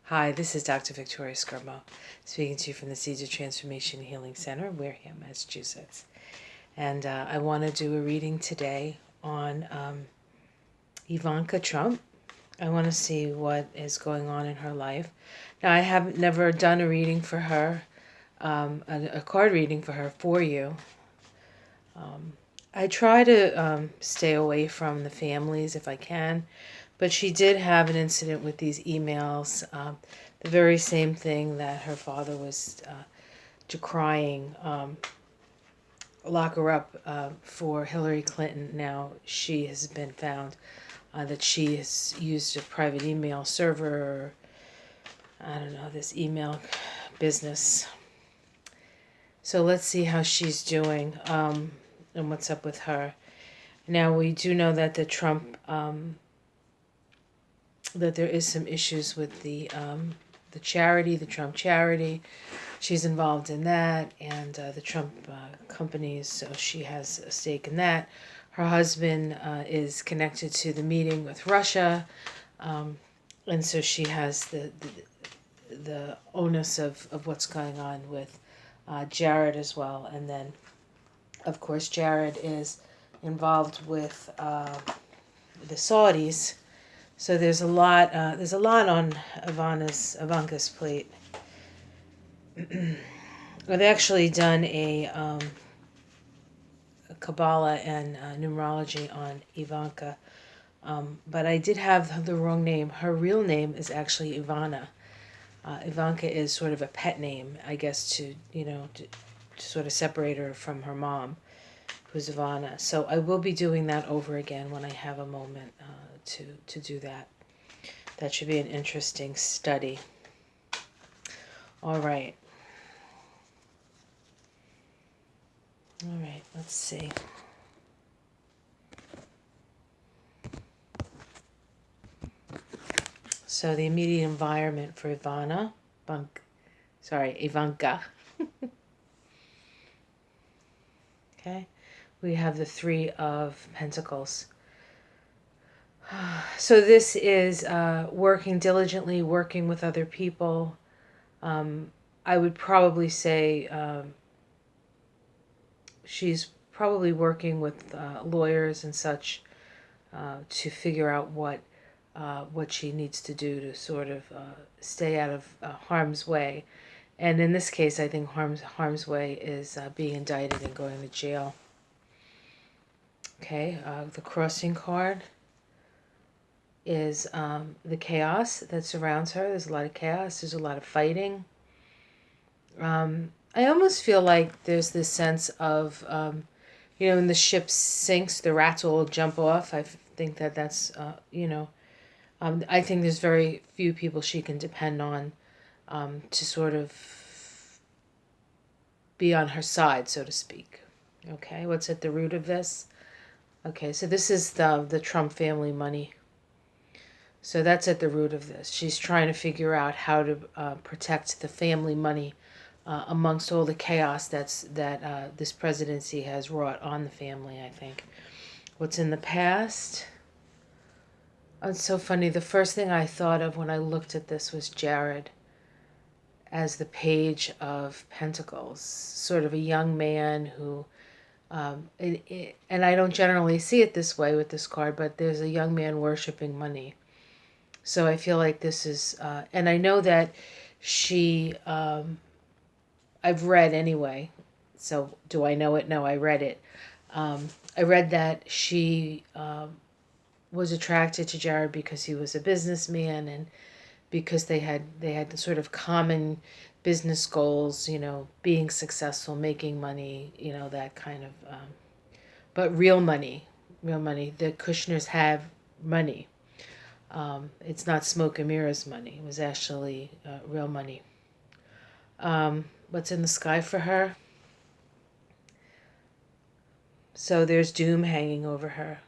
Hi, this is Dr. Victoria Skirmo, speaking to you from the Seeds of Transformation Healing Center, Wareham, Massachusetts. And I want to do a reading today on Ivanka Trump. I want to see what is going on in her life. Now, I have never done a reading for her, a card reading for you. I try to stay away from the families if I can, but she did have an incident with these emails, the very same thing that her father was decrying, lock her up for Hillary Clinton. Now she has been found that she has used a private email server, or I don't know, this email business. So let's see how she's doing and what's up with her. Now we do know that the Trump, that there is some issues with the charity, the Trump charity. She's involved in that, and the Trump companies, so she has a stake in that. Her husband is connected to the meeting with Russia, and so she has the onus of what's going on with Jared as well. And then, of course, Jared is involved with the Saudis. So there's a lot. There's a lot on Ivanka's plate. I've actually done a Kabbalah and numerology on Ivanka, but I did have the wrong name. Her real name is actually Ivana. Ivanka is sort of a pet name, I guess, to sort of separate her from her mom, who's Ivana. So I will be doing that over again when I have a moment to do that. That should be an interesting study. All right. All right, let's see. So the immediate environment for Ivanka. Okay, we have the Three of Pentacles. So this is working diligently, working with other people. I would probably say she's probably working with lawyers and such to figure out what she needs to do to sort of stay out of harm's way. And in this case, I think harm's way is being indicted and going to jail. Okay, the crossing card is the chaos that surrounds her. There's a lot of chaos. There's a lot of fighting. I almost feel like there's this sense of, when the ship sinks, the rats will jump off. I think that's, I think there's very few people she can depend on to sort of be on her side, so to speak. Okay, what's at the root of this? Okay, so this is the Trump family money. So that's at the root of this. She's trying to figure out how to protect the family money amongst all the chaos that this presidency has wrought on the family, I think. What's in the past? Oh, it's so funny. The first thing I thought of when I looked at this was Jared as the Page of Pentacles, sort of a young man who, and I don't generally see it this way with this card, but there's a young man worshiping money. So I feel like this is, and I know that she, I've read anyway, so do I know it? No, I read it. I read that she was attracted to Jared because he was a businessman and because they had sort of common business goals, being successful, making money, that kind of, but real money. The Kushners have money. It's not smoke and mirrors money. It was actually real money. What's in the sky for her? So there's doom hanging over her.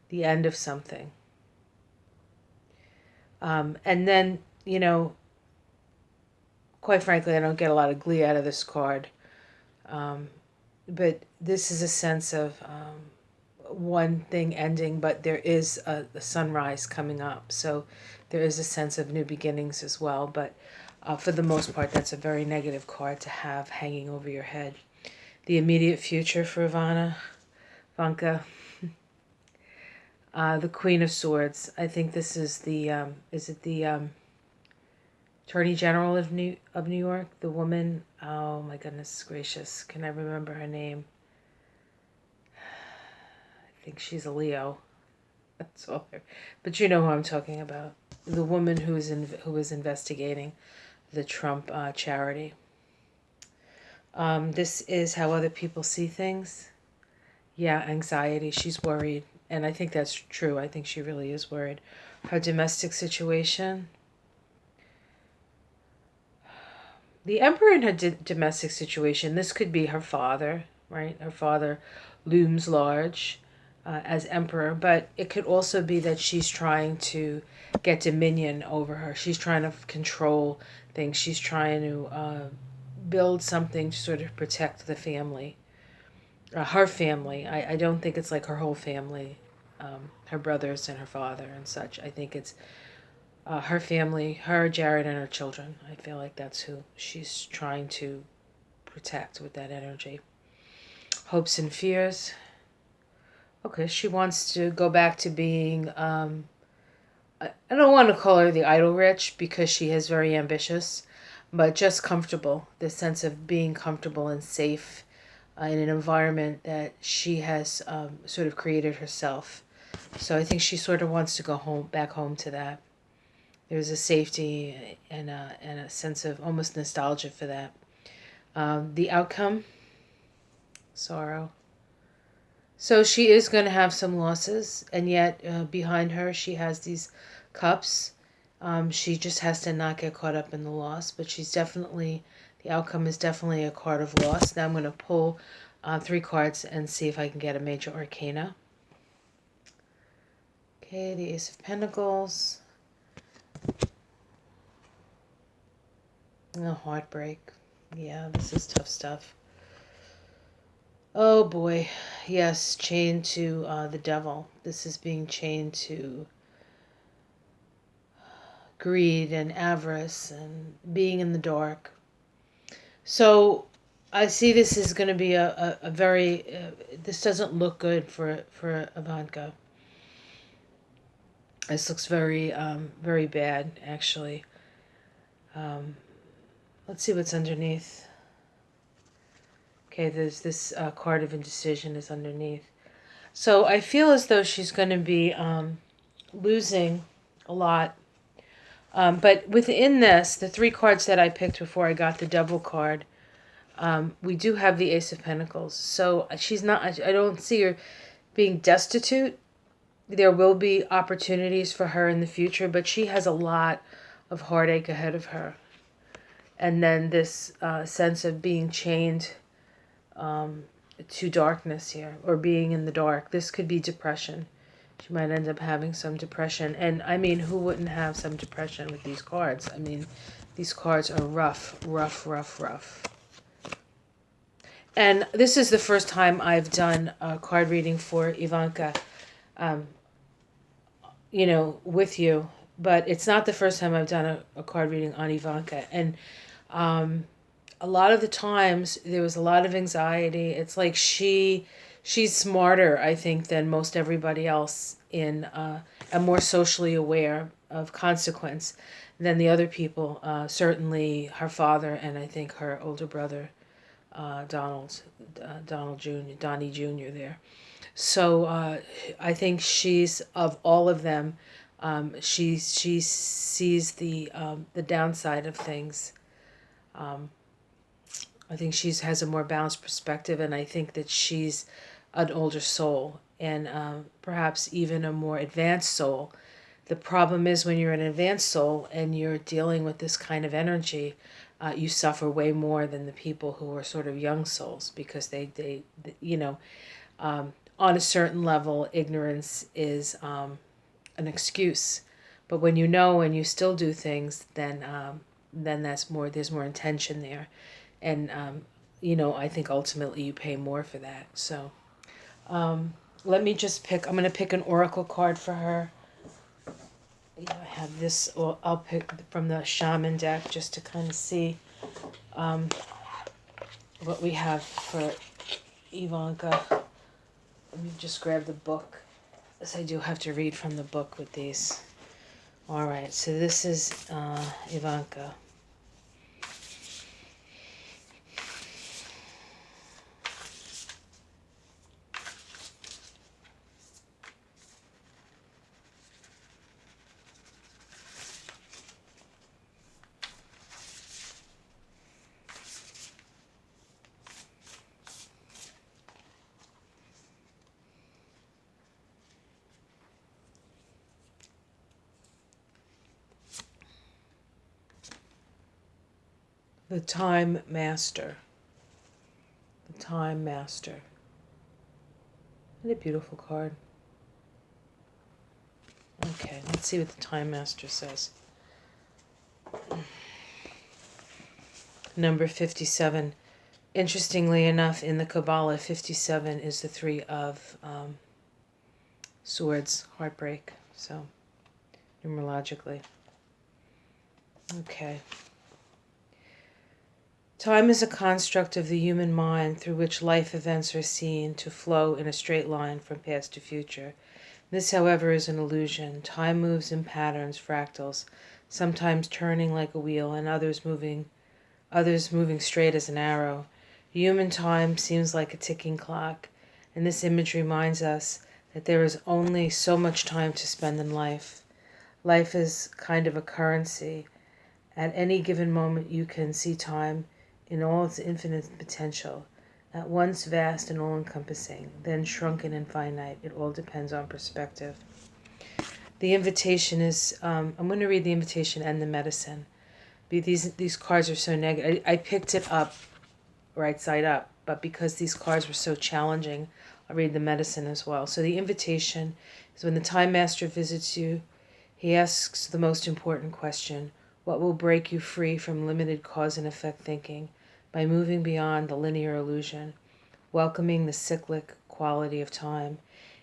The end of something. And then, quite frankly, I don't get a lot of glee out of this card. But this is a sense of one thing ending, but there is a sunrise coming up. So there is a sense of new beginnings as well, but for the most part, that's a very negative card to have hanging over your head. The immediate future for Ivanka, the Queen of Swords. I think this is the, is it the Attorney General of New York? The woman, oh my goodness gracious, can I remember her name? I think she's a Leo. That's all. But you know who I'm talking about. The woman who is investigating the Trump charity. This is how other people see things. Yeah, anxiety. She's worried. And I think that's true. I think she really is worried. Her domestic situation. The Emperor in her domestic situation, this could be her father, right? Her father looms large as Emperor, but it could also be that she's trying to get dominion over her. She's trying to control things. She's trying to build something to sort of protect the family. Her family. I don't think it's like her whole family, her brothers and her father and such. I think it's her family, her, Jared, and her children. I feel like that's who she's trying to protect with that energy. Hopes and fears. Okay, she wants to go back to being, I don't want to call her the idle rich because she is very ambitious, but just comfortable. The sense of being comfortable and safe in an environment that she has sort of created herself. So I think she sort of wants to go home, back home to that. There's a safety and a sense of almost nostalgia for that. The outcome, sorrow. So she is going to have some losses, and yet behind her she has these cups. She just has to not get caught up in the loss, but she's definitely, the outcome is definitely a card of loss. Now I'm going to pull 3 cards and see if I can get a major arcana. Okay, the Ace of Pentacles. Oh, heartbreak. Yeah, this is tough stuff. Oh boy. Yes, chained to the devil. This is being chained to greed and avarice and being in the dark. So I see this is going to be a very, this doesn't look good for Ivanka. This looks very, very bad, actually. Let's see what's underneath. Okay, there's this card of indecision is underneath. So I feel as though she's going to be losing a lot. But within this, the 3 cards that I picked before I got the double card, we do have the Ace of Pentacles. So she's not, I don't see her being destitute. There will be opportunities for her in the future, but she has a lot of heartache ahead of her. And then this sense of being chained to darkness here, or being in the dark. This could be depression. She might end up having some depression. And I mean, who wouldn't have some depression with these cards? I mean, these cards are rough, rough, rough, rough. And this is the first time I've done a card reading for Ivanka, you know, with you. But it's not the first time I've done a card reading on Ivanka. And a lot of the times there was a lot of anxiety. It's like she's smarter, I think, than most everybody else in and more socially aware of consequence than the other people. Certainly her father and I think her older brother, Donald Jr., Donnie Jr. there. So I think she's, of all of them, she sees the downside of things. I think she has a more balanced perspective, and I think that she's an older soul and perhaps even a more advanced soul. The problem is when you're an advanced soul and you're dealing with this kind of energy, you suffer way more than the people who are sort of young souls because they you know, on a certain level, ignorance is an excuse. But when you know and you still do things, then that's more, there's more intention there. And, you know, I think ultimately you pay more for that. So let me just pick, I'm going to pick an oracle card for her. I have this, or I'll pick from the shaman deck just to kind of see um, what we have for Ivanka. Let me just grab the book, as I do have to read from the book with these. All right, so this is Ivanka. The Time Master. The Time Master. What a beautiful card. Okay, let's see what the Time Master says. Number 57. Interestingly enough, in the Kabbalah, 57 is the three of swords, heartbreak. So, numerologically. Okay. Time is a construct of the human mind through which life events are seen to flow in a straight line from past to future. This, however, is an illusion. Time moves in patterns, fractals, sometimes turning like a wheel and others moving straight as an arrow. Human time seems like a ticking clock, and this image reminds us that there is only so much time to spend in life. Life is kind of a currency. At any given moment you can see time in all its infinite potential, at once vast and all-encompassing, then shrunken and finite. It all depends on perspective. The invitation is, I'm going to read the invitation and the medicine. These cards are so negative. I picked it up right side up, but because these cards were so challenging, I'll read the medicine as well. So the invitation is when the Time Master visits you, he asks the most important question: what will break you free from limited cause and effect thinking by moving beyond the linear illusion, welcoming the cyclic quality of time?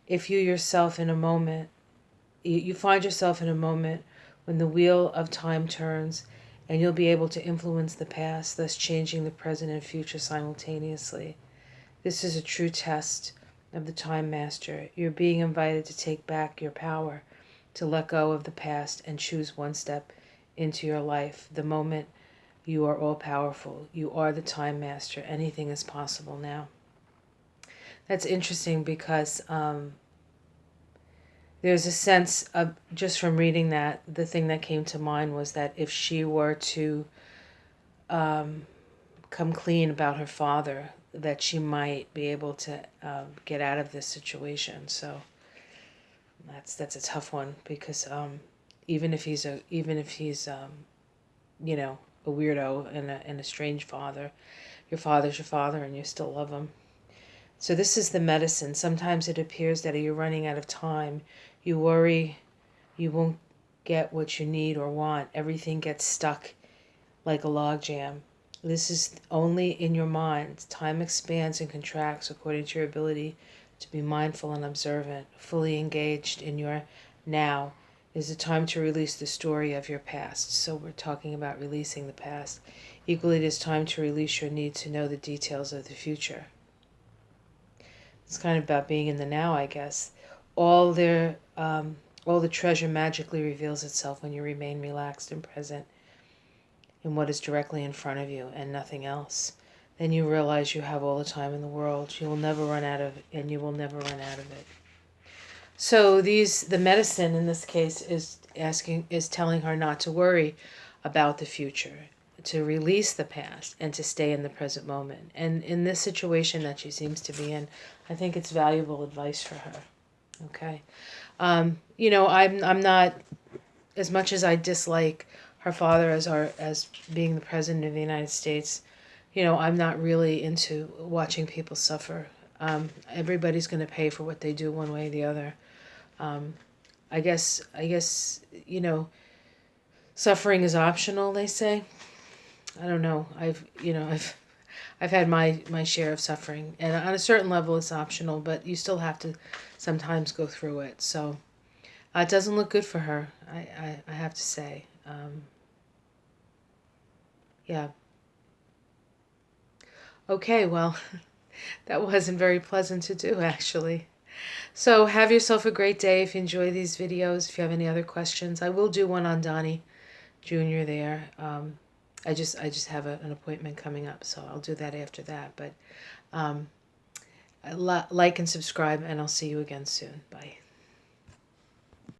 If you yourself in a moment, you find yourself in a moment when the wheel of time turns, and you'll be able to influence the past, thus changing the present and future simultaneously. This is a true test of the Time Master. You're being invited to take back your power, to let go of the past and choose one step into your life. The moment you are all powerful. You are the Time Master. Anything is possible now. That's interesting because there's a sense of, just from reading that, the thing that came to mind was that if she were to come clean about her father, that she might be able to get out of this situation. So that's a tough one because even if he's you know, a weirdo and a strange father, your father's your father and you still love him. So this is the medicine. Sometimes it appears that you're running out of time. You worry you won't get what you need or want. Everything gets stuck like a logjam. This is only in your mind. Time expands and contracts according to your ability to be mindful and observant, fully engaged in your now. It is a time to release the story of your past. So we're talking about releasing the past. Equally, it is time to release your need to know the details of the future. It's kind of about being in the now, I guess. All the treasure magically reveals itself when you remain relaxed and present in what is directly in front of you and nothing else. Then you realize you have all the time in the world. You will never run out of it, and you will never run out of it. So the medicine in this case is telling her not to worry about the future, to release the past, and to stay in the present moment. And in this situation that she seems to be in, I think it's valuable advice for her. Okay, you know, I'm not, as much as I dislike her father as being the president of the United States, you know, I'm not really into watching people suffer. Everybody's going to pay for what they do one way or the other. I guess, you know, suffering is optional, they say. I don't know. I've had my share of suffering, and on a certain level it's optional, but you still have to sometimes go through it. So It doesn't look good for her, I have to say. Yeah. Okay, well, that wasn't very pleasant to do, actually. So have yourself a great day. If you enjoy these videos, if you have any other questions, I will do one on Donnie Jr. there. I just have an appointment coming up, so I'll do that after that. But like and subscribe, and I'll see you again soon. Bye.